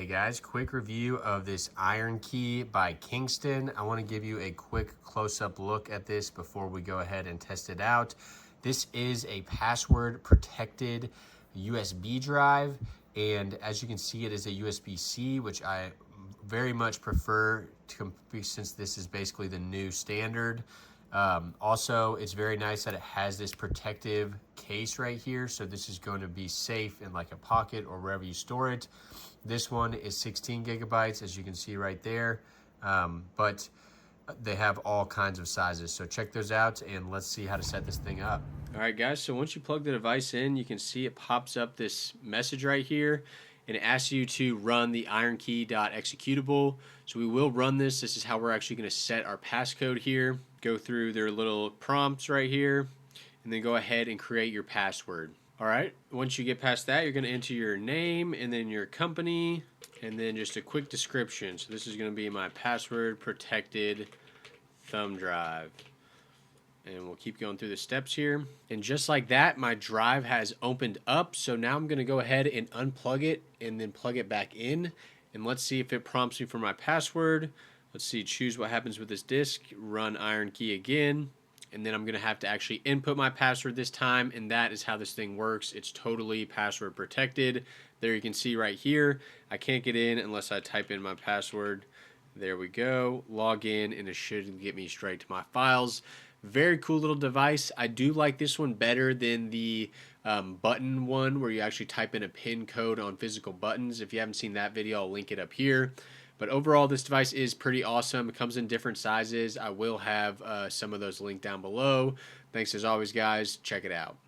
Hey guys, quick review of this Ironkey by Kingston. I want to give you a quick close-up look at this before we go ahead and test it out. This is a password protected USB drive, and as you can see, it is a USB-C, which I very much prefer since this is basically the new standard. Also, it's very nice that it has this protective case right here, so this is going to be safe in like a pocket or wherever you store it. This one is 16 gigabytes, as you can see right there, but they have all kinds of sizes, so check those out and let's see how to set this thing up. All right guys, so once you plug the device in, you can see it pops up this message right here, and it asks you to run the ironkey.executable. So we will run this. This is how we're actually going to set our passcode here. Go through their little prompts right here, and then go ahead and create your password. All right, once you get past that, you're going to enter your name and then your company, and then just a quick description. So this is going to be my password protected thumb drive. And we'll keep going through the steps here. And just like that, my drive has opened up. So now I'm going to go ahead and unplug it and then plug it back in. And let's see if it prompts me for my password. Let's see, choose what happens with this disk, run Ironkey again. And then I'm going to have to actually input my password this time. And that is how this thing works. It's totally password protected. There you can see right here, I can't get in unless I type in my password. There we go. Log in, and it should get me straight to my files. Very cool little device. I do like this one better than the button one where you actually type in a pin code on physical buttons. If you haven't seen that video, I'll link it up here. But overall, this device is pretty awesome. It comes in different sizes. I will have some of those linked down below. Thanks as always, guys. Check it out.